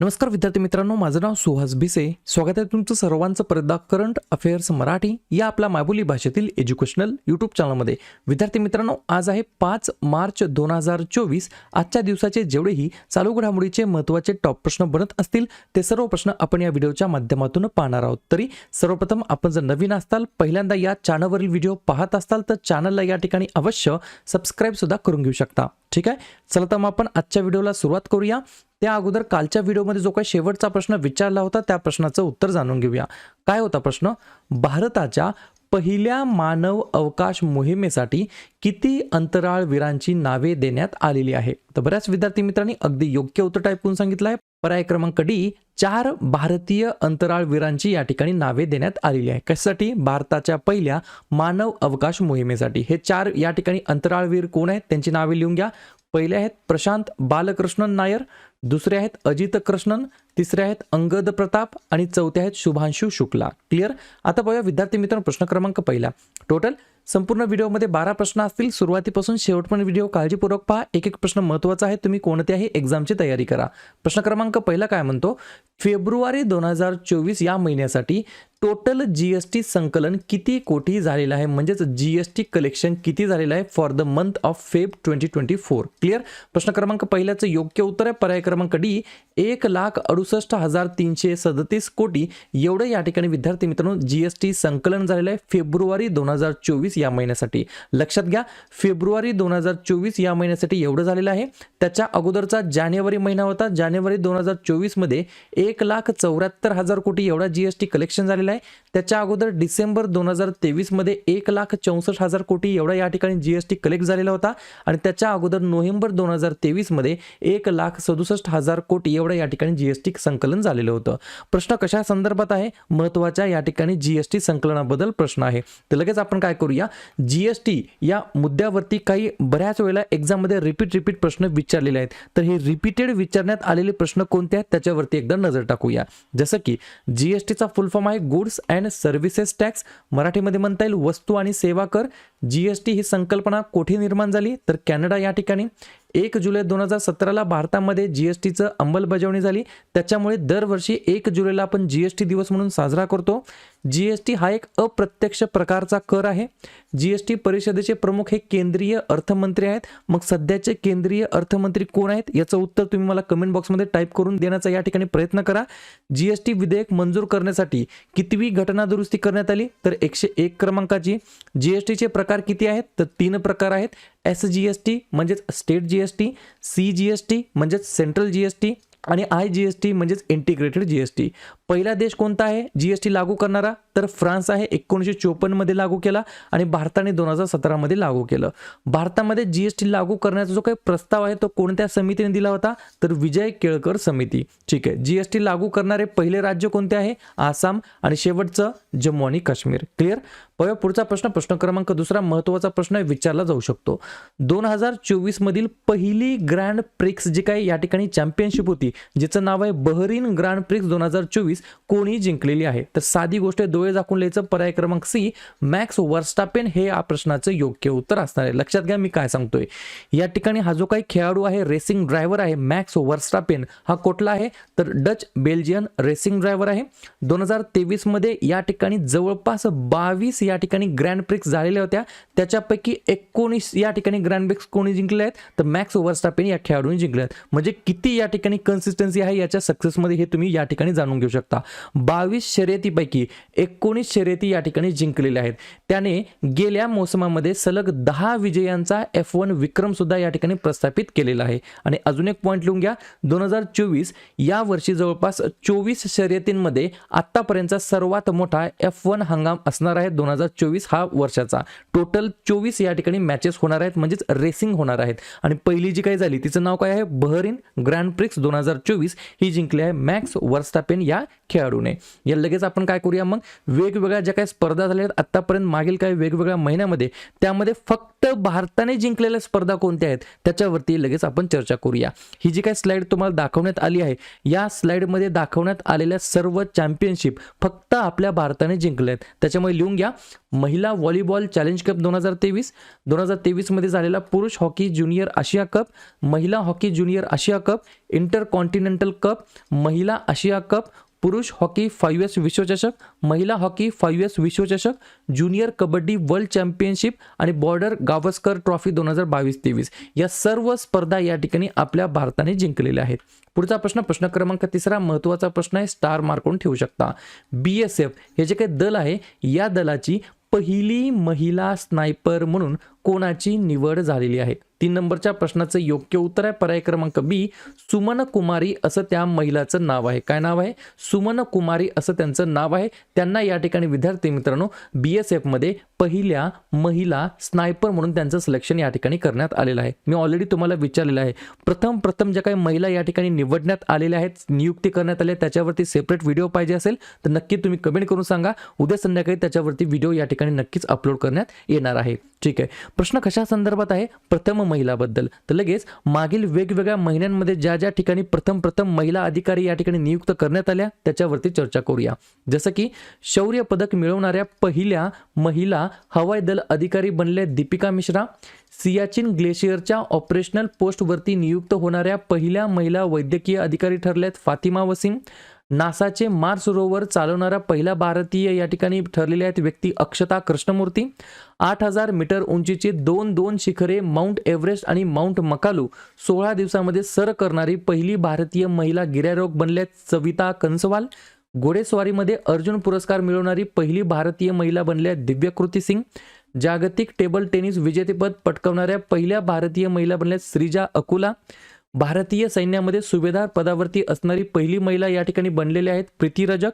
नमस्कार विद्यार्थी मित्रांनो, माझं नाव सुहास भिसे. स्वागत आहे तुमचं सर्वांचं परदा करंट अफेअर्स मराठी या आपल्या मायबोली भाषेतील एज्युकेशनल यूट्यूब चॅनलमध्ये. विद्यार्थी मित्रांनो, आज आहे 5 मार्च 2024. आजच्या दिवसाचे जेवढेही चालू घडामोडीचे महत्त्वाचे टॉप प्रश्न बनत असतील ते सर्व प्रश्न आपण या व्हिडिओच्या माध्यमातून पाहणार आहोत. तरी सर्वप्रथम आपण जर नवीन असाल, पहिल्यांदा या चॅनलवरील व्हिडिओ पाहत असाल तर चॅनलला या ठिकाणी अवश्य सबस्क्राईब सुद्धा करून घेऊ शकता. ठीक आहे, चला तर मग आपण आजच्या व्हिडिओला सुरुवात करूया. त्या अगोदर कालच्या व्हिडिओमध्ये जो काही शेवटचा प्रश्न विचारला होता त्या प्रश्नाचं उत्तर जाणून घेऊया. काय होता प्रश्न? भारताच्या पहिल्या मानव अवकाश मोहिमेसाठी किती अंतराळवीरांची नावे देण्यात आलेली आहे? तर बऱ्याच विद्यार्थी मित्रांनी अगदी योग्य उत्तर टाईप करून सांगितलं आहे. पर्याय क्रमांक डी, 4 भारतीय अंतराळवीरांची या ठिकाणी नावे देण्यात आलेली आहे. कशासाठी? भारताच्या पहिल्या मानव अवकाश मोहिमेसाठी. हे 4 या ठिकाणी अंतराळवीर कोण आहेत त्यांची नावे लिहून घ्या. पहिले आहेत प्रशांत बालकृष्णन नायर, दुसरे आहेत अजित कृष्णन, तिसरे आहेत अंगद प्रताप आणि चौथे आहेत शुभांशु शुक्ला. क्लिअर? आता बघूया विद्यार्थी मित्रांनो, प्रश्न क्रमांक पहिला. टोटल संपूर्ण व्हिडिओमध्ये 12 प्रश्न असतील. सुरुवातीपासून शेवटपर्यंत व्हिडिओ काळजीपूर्वक पहा. एक एक प्रश्न महत्त्वाचा आहे. तुम्ही कोणत्याही एक्झामची तयारी करा. प्रश्न क्रमांक पहिला काय म्हणतो? फेब्रुवारी 2024 या महिन्यासाठी टोटल जीएसटी संकलन किती कोटी झालेलं आहे? म्हणजेच जीएसटी कलेक्शन किती झालेलं आहे for the month of Feb 2024. Clear? प्रश्न क्रमांक पहिल्याचं योग्य उत्तर आहे पर्याय क्रमांक डी, 1,68,337 कोटी एवढं या ठिकाणी विद्यार्थी मित्रांनो जीएसटी संकलन झालेलं आहे फेब्रुवारी 2024 या महिन्यासाठी. लक्षात घ्या, फेब्रुवारी 2024 या महिन्यासाठी एवढं झालेलं आहे. त्याच्या अगोदरचा जानेवारी महिना होता. जानेवारी 2024 मध्ये 1,74,000 कोटी एवढा जीएसटी कलेक्शन झालेला आहे. त्याच्या अगोदर डिसेंबर 2023 मध्ये 1,64,000 कोटी एवढा या ठिकाणी जीएसटी कलेक्ट झालेला होता. आणि त्याच्या अगोदर नोव्हेंबर 2023 मध्ये 1,67,000 कोटी एवढा या ठिकाणी जीएसटी संकलन झालेलं होतं. प्रश्न कशा संदर्भात आहे? महत्त्वाच्या या ठिकाणी जीएसटी संकलनाबद्दल प्रश्न आहे. तर लगेच आपण काय करूया, जीएसटी या मुद्द्यावरती काही बऱ्याच वेळेला एक्झाममध्ये रिपीट प्रश्न विचारलेले आहेत. तर हे रिपीटेड विचारण्यात आलेले प्रश्न कोणते आहेत त्याच्यावरती एकदा नजर टाकूया. जसं की जीएसटीचा फुल फॉर्म आहे गुड्स अँड सर्व्हिसेस टॅक्स, मराठीमध्ये म्हणता येईल वस्तू आणि सेवा कर. जीएसटी ही संकल्पना कोठे निर्माण झाली? तर कॅनडा या ठिकाणी. 1 जुलै 2017ला भारतामध्ये जीएसटीचं अंमलबजावणी झाली. त्याच्यामुळे दरवर्षी 1 जुलैला आपण जीएसटी दिवस म्हणून साजरा करतो. जीएसटी हा एक अप्रत्यक्ष प्रकारचा कर आहे. जीएसटी परिषदेचे प्रमुख हे केंद्रीय अर्थमंत्री आहेत. मग सध्याचे केंद्रीय अर्थमंत्री कोण आहेत याचं उत्तर तुम्ही मला कमेंट बॉक्समध्ये टाईप करून देण्याचा या ठिकाणी प्रयत्न करा. जीएसटी विधेयक मंजूर करण्यासाठी कितवी घटना दुरुस्ती करण्यात आली? तर 101 क्रमांकाची. जीएसटीचे प्रकार किती आहेत? तर 3 प्रकार आहेत. SGST म्हणजेच स्टेट जीएसटी, CGST म्हणजेच सेंट्रल जीएसटी आणि IGST म्हणजेच इंटिग्रेटेड जीएसटी. पहिला देश कोणता आहे जीएसटी लागू करणारा? तर फ्रान्स आहे. 1954 मध्ये लागू केला आणि भारताने 2017 मध्ये लागू केलं. भारतामध्ये जीएसटी लागू करण्याचा जो काही प्रस्ताव आहे तो कोणत्या समितीने दिला होता? तर विजय केळकर समिती. ठीक आहे. जीएसटी लागू करणारे पहिले राज्य कोणते आहे? आसाम. आणि शेवटचं जम्मू आणि काश्मीर. क्लिअर? पुढचा प्रश्न, प्रश्न क्रमांक दुसरा, महत्त्वाचा प्रश्न विचारला जाऊ शकतो. 2024 मधील पहिली ग्रँड प्रिक्स जी काही या ठिकाणी चॅम्पियनशिप होती जिचं नाव आहे बहरीन ग्रँड प्रिक्स 2024 कोणी जिंकलेली आहे? तर साधी गोष्ट डोळे झाकून लिहायचं. पर्याय क्रमांक सी, मॅक्स वर्स्टापेन हे या प्रश्नाचं योग्य उत्तर असणार आहे. लक्षात घ्या मी काय सांगतोय. या ठिकाणी हा जो काही खेळाडू आहे, रेसिंग ड्रायव्हर आहे मॅक्स वर्स्टापेन, हा कुठला आहे? तर डच बेल्जियन रेसिंग ड्रायव्हर आहे. 2023 मध्ये या ठिकाणी जवळपास 22 या ठिकाणी ग्रँड प्रिक्स झालेल्या होत्या. त्याच्यापैकी 19 या ठिकाणी ग्रँड प्रिक्स कोणी जिंकले आहेत? तर मॅक्स वर्स्टापेन या खेळाडूने जिंकले आहेत. म्हणजे किती या ठिकाणी कन्सिस्टन्सी आहे याच्या सक्सेसमध्ये हे तुम्ही या ठिकाणी जाणून घेऊ शकता. 22 शर्यतीपैकी 19 शर्यती या ठिकाणी जिंकलेल्या आहेत. त्याने गेल्या मोसमामध्ये सलग 10 विजयांचा F1 विक्रम सुद्धा या ठिकाणी प्रस्थापित केलेला आहे. आणि अजून एक पॉईंट लिहून घ्या, 2024 या वर्षी जवळपास 24 शर्यतींमध्ये आतापर्यंतचा सर्वात मोठा F1 हंगाम असणार आहे. 2024 हा वर्षाचा टोटल 24 या ठिकाणी मॅचेस होणार आहेत, म्हणजेच रेसिंग होणार आहेत. आणि पहिली जी काही झाली तिचं नाव काय आहे? बहरीन ग्रँड प्रिक्स 2024 ही जिंकली आहे मॅक्स वर्स्टापेन या खेळाडूने. या लगेच आपण काय करूया, मग वेगवेगळ्या ज्या काही स्पर्धा झाल्या आहेत आतापर्यंत मागील काही वेगवेगळ्या महिन्यामध्ये, त्यामध्ये फक्त भारताने जिंकलेल्या स्पर्धा कोणत्या आहेत त्याच्यावरती लगेच आपण चर्चा करूया. ही जी काही स्लाइड तुम्हाला दाखवण्यात आली आहे, या स्लाइडमध्ये दाखवण्यात आलेल्या सर्व चॅम्पियनशिप फक्त आपल्या भारताने जिंकल्या आहेत. त्याच्यामुळे लिहून घ्या, महिला व्हॉलीबॉल चॅलेंज कप 2023 मध्ये झालेला पुरुष हॉकी ज्युनियर आशिया कप, महिला हॉकी ज्युनियर आशिया कप, इंटरकॉन्टिनेंटल कप, महिला आशिया कप, पुरुष हॉकी 5S विश्वचषक, महिला हॉकी 5S विश्वचषक, ज्युनियर कबड्डी वर्ल्ड चॅम्पियनशिप आणि बॉर्डर गावस्कर ट्रॉफी 2022-23 या सर्व स्पर्धा या ठिकाणी आपल्या भारताने जिंकलेल्या आहेत. पुढचा प्रश्न क्रमांक 3 महत्त्वाचा प्रश्न आहे, स्टार मार्कून ठेवू शकता. BSF हे जे काही दल आहे, या दलाची पहिली महिला स्नायपर म्हणून कोणाची निवड झालेली आहे? 3 नंबरच्या प्रश्नाचं योग्य उत्तर आहे पर्याय क्रमांक बी, सुमन कुमारी असं त्या महिलाचं नाव आहे. काय नाव आहे? सुमन कुमारी असं त्यांचं नाव आहे. त्यांना या ठिकाणी विद्यार्थी मित्रांनो BSF मध्ये पहिल्या महिला स्नायपर म्हणून त्यांचं सिलेक्शन या ठिकाणी करण्यात आलेलं आहे. मी ऑलरेडी तुम्हाला विचारलेलं आहे, प्रथम ज्या काही महिला या ठिकाणी निवडण्यात आलेल्या आहेत, नियुक्ती करण्यात आली, त्याच्यावरती सेपरेट व्हिडिओ पाहिजे असेल तर नक्की तुम्ही कमेंट करून सांगा. उद्या संध्याकाळी त्याच्यावरती व्हिडिओ या ठिकाणी नक्कीच अपलोड करण्यात येणार आहे. ठीक आहे. प्रश्न कशा संदर्भात आहे? प्रथम महिलाबद्दल. तर लगेच मागील वेगवेगळ्या महिन्यांमध्ये ज्या ठिकाणी प्रथम महिला अधिकारी या ठिकाणी नियुक्त करण्यात आल्या त्याच्यावरती चर्चा करूया. जसं की शौर्य पदक मिळवणाऱ्या पहिल्या महिला हवाई दल अधिकारी बनल्या दीपिका मिश्रा, सियाचिन ग्लेशियरच्या ऑपरेशनल पोस्टवरती नियुक्त होणाऱ्या पहिल्या महिला वैद्यकीय अधिकारी ठरल्यात फातिमा वसीम, नासाचे मार्स रोवर चालवणारा पहिला भारतीय या ठिकाणी ठरलेले आहेत व्यक्ती अक्षता कृष्णमूर्ती, 8000 मीटर उंचीची दोन शिखरे माउंट एव्हरेस्ट आणि माउंट मकालू 16 दिवसामध्ये सर करणारी पहिली भारतीय महिला गिर्यारोहक बनल्यात सविता कंसवाल, घोडेस्वारीमध्ये अर्जुन पुरस्कार मिळवणारी पहिली भारतीय महिला बनल्या दिव्यकृती सिंग, जागतिक टेबल टेनिस विजेतेपद पटकावणाऱ्या पहिल्या भारतीय महिला बनल्या श्रीजा अकुला, भारतीय सैन्यामध्ये सुभेदार पदावरती असणारी पहिली महिला या ठिकाणी बनलेल्या आहेत प्रीती रजक,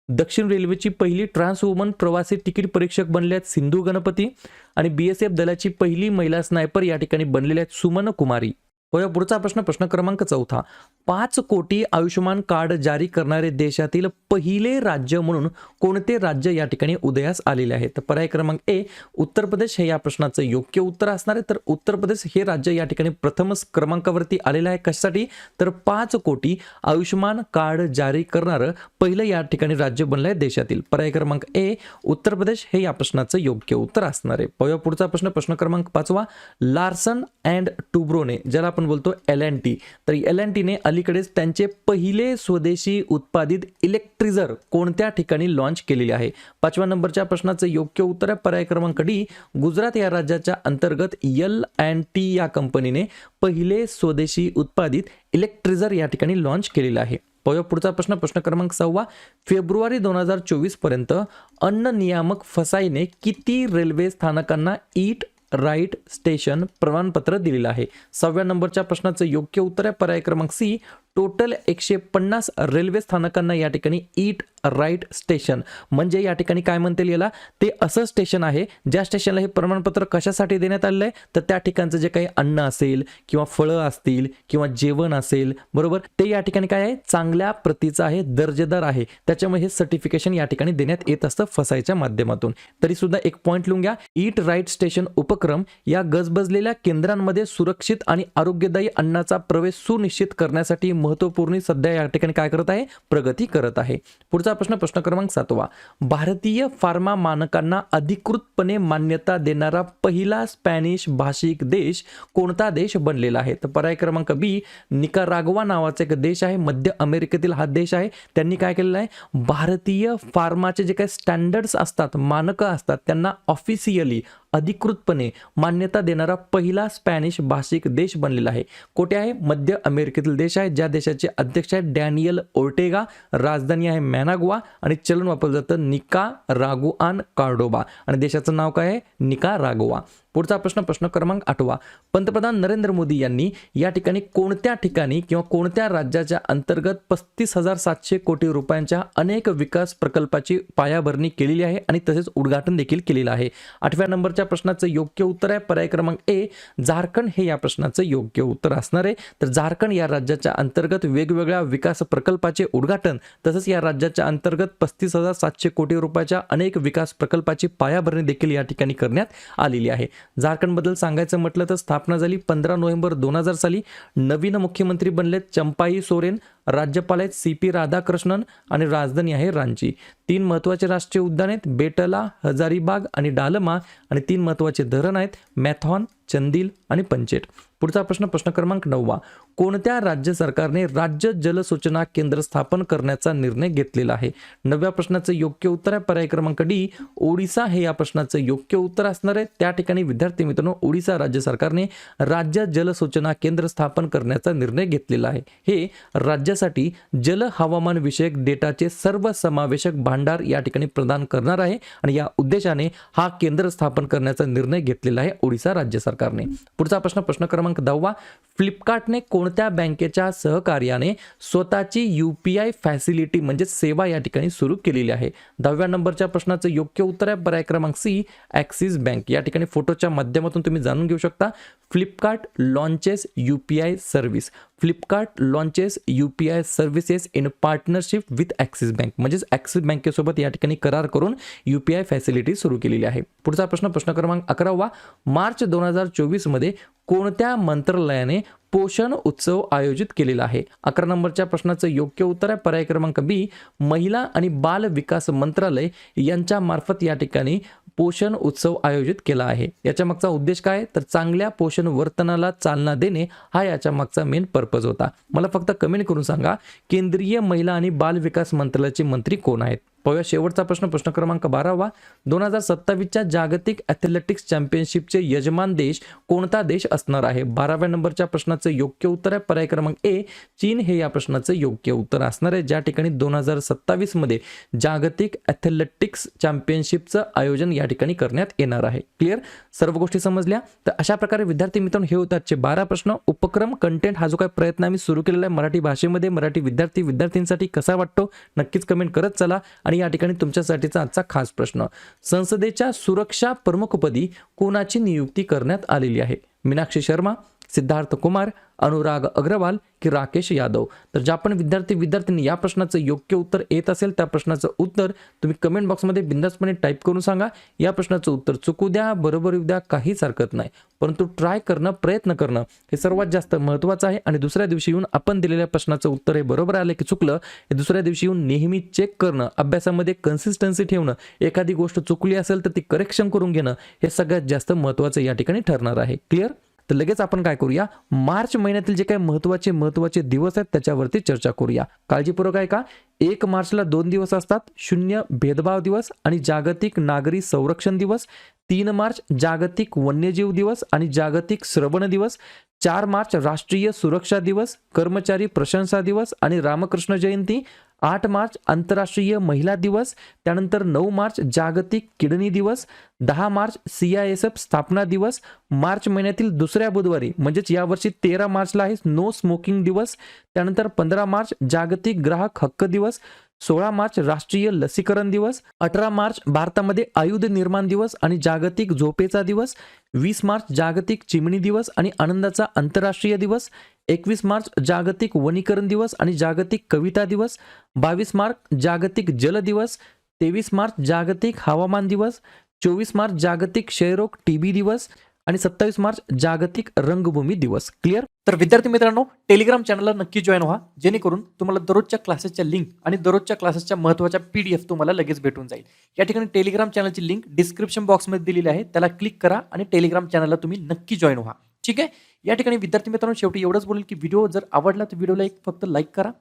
दक्षिण रेल्वेची पहिली ट्रान्स वुमन प्रवासी तिकीट परीक्षक बनल्या आहेत सिंधू गणपती आणि BSF दलाची पहिली महिला स्नायपर या ठिकाणी बनलेल्या आहेत सुमन कुमारी. पुढचा प्रश्न क्रमांक 4, 5 कोटी आयुष्यमान कार्ड जारी करणारे देशातील पहिले राज्य म्हणून कोणते राज्य या ठिकाणी उदयास आलेले आहे? तर पर्याय क्रमांक ए, उत्तर प्रदेश हे या प्रश्नाचं योग्य उत्तर असणार आहे. तर उत्तर प्रदेश हे राज्य या ठिकाणी प्रथम क्रमांकावरती आलेलं आहे. कशासाठी? तर 5 कोटी आयुष्यमान कार्ड जारी करणारं पहिलं या ठिकाणी राज्य बनलं आहे देशातील. पर्याय क्रमांक ए, उत्तर प्रदेश हे या प्रश्नाचं योग्य उत्तर असणार आहे. पुढचा प्रश्न क्रमांक 5, लार्सन अँड टुब्रोने ज्याला आपण बोलतो L&T, तर L&T ने अलीकडेच त्यांचे पहिले स्वदेशी उत्पादित इलेक्ट्रिझर कोणत्या ठिकाणी लॉन्च केलेले आहे? 5व्या नंबरच्या प्रश्नाचं योग्य उत्तर आहे पर्याय क्रमांक डी, गुजरात या राज्याच्या अंतर्गत L&T या कंपनीने पहिले स्वदेशी उत्पादित इलेक्ट्रिझर या ठिकाणी लॉन्च केलेले आहे. पुढचा प्रश्न क्रमांक 6, फेब्रुवारी 2024 पर्यंत अन्न नियामक फसाईने किती रेल्वे स्थानकांना ईट राईट स्टेशन प्रमाणपत्र दिलेलं आहे? 6व्या नंबरच्या प्रश्नाचं योग्य उत्तर आहे पर्याय क्रमांक सी, टोटल 150 रेल्वे स्थानकांना या ठिकाणी ईट राईट स्टेशन म्हणजे या ठिकाणी काय म्हणता येईल याला, ते असं स्टेशन आहे ज्या स्टेशनला हे प्रमाणपत्र कशासाठी देण्यात आलेलं आहे, तर त्या ठिकाणचं जे काही अन्न असेल किंवा फळं असतील किंवा जेवण असेल, बरोबर, ते या ठिकाणी काय आहे, चांगल्या प्रतीचं आहे, दर्जेदार आहे, त्याच्यामुळे हे सर्टिफिकेशन या ठिकाणी देण्यात येत असतं फसाईच्या माध्यमातून. तरी सुद्धा एक पॉईंट लिहून घ्या, ईट राईट स्टेशन उपक्रम या गजबजलेल्या केंद्रांमध्ये सुरक्षित आणि आरोग्यदायी अन्नाचा प्रवेश सुनिश्चित करण्यासाठी महत्त्वपूर्ण सध्या या ठिकाणी काय करत आहे, प्रगती करत आहे. पुढचा प्रश्न क्रमांक 7, भारतीय फार्मा मानकांना अधिकृतपणे मान्यता देणारा पहिला स्पॅनिश भाषिक देश कोणता देश बनलेला आहे? तर पर्याय क्रमांक बी, निकाराग्वा नावाचा एक देश आहे, मध्य अमेरिकेतील हा देश आहे. त्यांनी काय केलेलं आहे, भारतीय फार्माचे जे काही स्टँडर्ड्स असतात, मानकं असतात, त्यांना ऑफिशियली अधिकृतपणे मान्यता देणारा पहिला स्पॅनिश भाषिक देश बनलेला आहे. कोठे आहे? मध्य अमेरिकेतील देश आहे, ज्या देशाचे अध्यक्ष आहेत डॅनियल ओर्टेगा, राजधानी आहे मॅनाग्वा आणि चलन वापरलं जातं निकारागुआन कार्डोबा आणि देशाचं नाव काय आहे, निकारागुआ. पुढचा प्रश्न प्रश्न क्रमांक 8. पंतप्रधान नरेंद्र मोदी यांनी या ठिकाणी कोणत्या ठिकाणी किंवा कोणत्या राज्याच्या अंतर्गत 35,700 कोटी रुपयांच्या अनेक विकास प्रकल्पाची पायाभरणी केलेली आहे आणि तसेच उद्घाटन देखील केलेलं आहे. 8व्या नंबरच्या प्रश्नाचं योग्य उत्तर आहे पर्याय क्रमांक ए झारखंड हे या प्रश्नाचं योग्य उत्तर असणार आहे. तर झारखंड या राज्याच्या अंतर्गत वेगवेगळ्या विकास प्रकल्पाचे उद्घाटन तसंच या राज्याच्या अंतर्गत 35,700 कोटी रुपयाच्या अनेक विकास प्रकल्पाची पायाभरणी देखील या ठिकाणी करण्यात आलेली आहे. झारखंडबद्दल सांगायचं म्हटलं तर स्थापना झाली 15 नोव्हेंबर 2000 साली. नवीन मुख्यमंत्री बनलेत चंपाई सोरेन, राज्यपाल आहेत CP राधाकृष्णन आणि राजधानी आहे रांची. 3 महत्त्वाचे राष्ट्रीय उद्यान आहेत बेटला, हजारीबाग आणि डालमा आणि 3 महत्त्वाचे धरण आहेत मॅथॉन, चंदील आणि पंचेट. पुढचा प्रश्न प्रश्न क्रमांक 9. कोणत्या राज्य सरकारने राज्य जल सूचना केंद्र स्थापन करण्याचा निर्णय घेतलेला आहे? 9व्या प्रश्नाचं योग्य उत्तर आहे पर्याय क्रमांक डी ओडिसा हे या प्रश्नाचं योग्य उत्तर असणार आहे. त्या ठिकाणी विद्यार्थी मित्रांनो ओडिसा राज्य सरकारने राज्य जल सूचना केंद्र स्थापन करण्याचा निर्णय घेतलेला आहे. हे राज्यासाठी जल हवामान विषयक डेटाचे सर्वसमावेशक भांडार या ठिकाणी प्रदान करणार आहे आणि या उद्देशाने हा केंद्र स्थापन करण्याचा निर्णय घेतलेला आहे ओडिसा राज्य सरकारने. पुढचा प्रश्न प्रश्न क्रमांक 10. फ्लिपकार्टने कोणत्या बँकेच्या सहकार्याने स्वतःची UPI फॅसिलिटी म्हणजे सेवा या ठिकाणी सुरू केलेली आहे? 10व्या नंबरच्या प्रश्नाचं योग्य उत्तर आहे पर्याय क्रमांक सी ॲक्सिस बँक. या ठिकाणी फोटोच्या माध्यमातून तुम्ही जाणून घेऊ शकता. Flipkart launches UPI service. Flipkart launches UPI services in partnership with axis bank म्हणजेच ॲक्सिस बँकेसोबत या ठिकाणी करार करून UPI फॅसिलिटी सुरू केलेली आहे. पुढचा प्रश्न प्रश्न क्रमांक 11. मार्च 2024 मध्ये कोणत्या मंत्रालयाने पोषण उत्सव आयोजित केलेला आहे? 11 नंबरच्या प्रश्नाचं योग्य उत्तर आहे पर्याय क्रमांक बी महिला आणि बाल विकास मंत्रालय यांच्या मार्फत या ठिकाणी पोषण उत्सव आयोजित केला आहे. याच्या मागचा उद्देश काय तर चांगल्या पोषण वर्तनाला चालना देणे हा याच्या मागचा मेन पर्पज होता. मला फक्त कमेंट करून सांगा केंद्रीय महिला आणि बाल विकास मंत्रालयाचे मंत्री कोण आहेत? पाहूया शेवटचा प्रश्न प्रश्न क्रमांक 12. 2027च्या जागतिक ॲथलेटिक्स चॅम्पियनशिपचे यजमान देश कोणता देश असणार आहे? 12व्या नंबरच्या प्रश्नाचं योग्य उत्तर आहे पर्याय क्रमांक ए चीन हे या प्रश्नाचं योग्य उत्तर असणार आहे. ज्या ठिकाणी 2027 मध्ये जागतिक ॲथलेटिक्स चॅम्पियनशिपचं आयोजन या ठिकाणी करण्यात येणार आहे. क्लिअर? सर्व गोष्टी समजल्या? तर अशा प्रकारे विद्यार्थी मित्रांनो हे होते आजचे 12 प्रश्न. उपक्रम कंटेंट हा जो काही प्रयत्न आम्ही सुरू केलेला आहे मराठी भाषेमध्ये मराठी विद्यार्थ्यांसाठी कसा वाटतो नक्कीच कमेंट करत चला. आणि या ठिकाणी तुमच्यासाठीचा आजचा खास प्रश्न संसदेच्या सुरक्षा प्रमुखपदी कोणाची नियुक्ती करण्यात आलेली आहे? मीनाक्षी शर्मा, सिद्धार्थ कुमार, अनुराग अग्रवाल की राकेश यादव? तर ज्या पण विद्यार्थ्यांनी या प्रश्नाचं योग्य उत्तर येत असेल त्या प्रश्नाचं उत्तर तुम्ही कमेंट बॉक्समध्ये बिंदासपणे टाईप करून सांगा. या प्रश्नाचं उत्तर चुकू द्या बरोबर येऊ द्या काहीच हरकत नाही परंतु ट्राय करणं प्रयत्न करणं हे सर्वात जास्त महत्त्वाचं आहे. आणि दुसऱ्या दिवशी येऊन आपण दिलेल्या प्रश्नाचं उत्तर हे बरोबर आलं की चुकलं हे दुसऱ्या दिवशी येऊन नेहमी चेक करणं अभ्यासामध्ये कन्सिस्टन्सी ठेवणं एखादी गोष्ट चुकली असेल तर ती करेक्शन करून घेणं हे सगळ्यात जास्त महत्त्वाचं या ठिकाणी ठरणार आहे. क्लिअर? तर लगेच आपण काय करूया मार्च महिन्यातील जे काही महत्त्वाचे दिवस आहेत त्याच्यावरती चर्चा करूया. काळजीपूर्वक आहे का? 1 मार्चला 2 दिवस असतात. 0 भेदभाव दिवस आणि जागतिक नागरी संरक्षण दिवस. 3 मार्च जागतिक वन्यजीव दिवस आणि जागतिक श्रवण दिवस. 4 मार्च राष्ट्रीय सुरक्षा दिवस, कर्मचारी प्रशंसा दिवस आणि रामकृष्ण जयंती. 8 मार्च आंतरराष्ट्रीय महिला दिवस. त्यानंतर 9 मार्च जागतिक किडनी दिवस. 10 मार्च CISF स्थापना दिवस. मार्च महिन्यातील दुसऱ्या बुधवारी म्हणजेच यावर्षी 13 मार्चला आहे नो स्मोकिंग दिवस. त्यानंतर 15 मार्च जागतिक ग्राहक हक्क दिवस. 16 मार्च राष्ट्रीय लसीकरण दिवस. 18 मार्च भारतामध्ये आयुध निर्माण दिवस आणि जागतिक झोपेचा दिवस. 20 मार्च जागतिक चिमणी दिवस आणि आनंदाचा आंतरराष्ट्रीय दिवस. 21 मार्च जागतिक वनीकरण दिवस आणि जागतिक कविता दिवस. 22 मार्च जागतिक जल दिवस. 23 मार्च जागतिक हवामान दिवस. 24 मार्च जागतिक क्षयरोग TB दिवस आणि 27 मार्च जागतिक रंगभूमी दिवस. क्लिअर? तर विद्यार्थी मित्रांनो टेलिग्राम चॅनलला नक्की जॉईन व्हा जेणेकरून तुम्हाला दररोजच्या क्लासेसच्या लिंक आणि दररोजच्या क्लासेसच्या महत्त्वाच्या PDF तुम्हाला लगेच भेटून जाईल. या ठिकाणी टेलिग्राम चॅनलची लिंक डिस्क्रिप्शन बॉक्समध्ये दिलेली आहे त्याला क्लिक करा आणि टेलिग्राम चॅनलला तुम्ही नक्की जॉईन व्हा. ठीक आहे? या ठिकाणी विद्यार्थी मित्रांनो शेवटी एवढंच बोलेल की व्हिडिओ जर आवडला तर व्हिडिओला एक फक्त लाईक करा.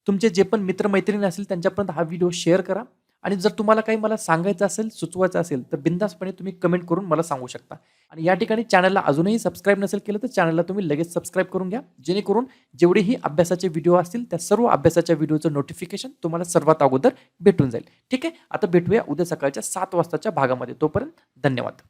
तुमचे जे पण मित्रमैत्रिणी असतील त्यांच्यापर्यंत हा व्हिडिओ शेअर करा. आणि जर तुम्हाला काही मला सांगायचं असेल सुचवायचं असेल तर बिंदासपणे तुम्ही कमेंट करून मला सांगू शकता. आणि या ठिकाणी चॅनलला अजूनही सबस्क्राईब नसेल केलं तर चॅनलला तुम्ही लगेच सबस्क्राईब करून घ्या जेणेकरून जेवढेही अभ्यासाचे व्हिडिओ असतील त्या सर्व अभ्यासाच्या व्हिडिओचं नोटिफिकेशन तुम्हाला सर्वात अगोदर भेटून जाईल. ठीक आहे? आता भेटूया उद्या सकाळच्या 7 वाजताच्या भागामध्ये. तोपर्यंत धन्यवाद.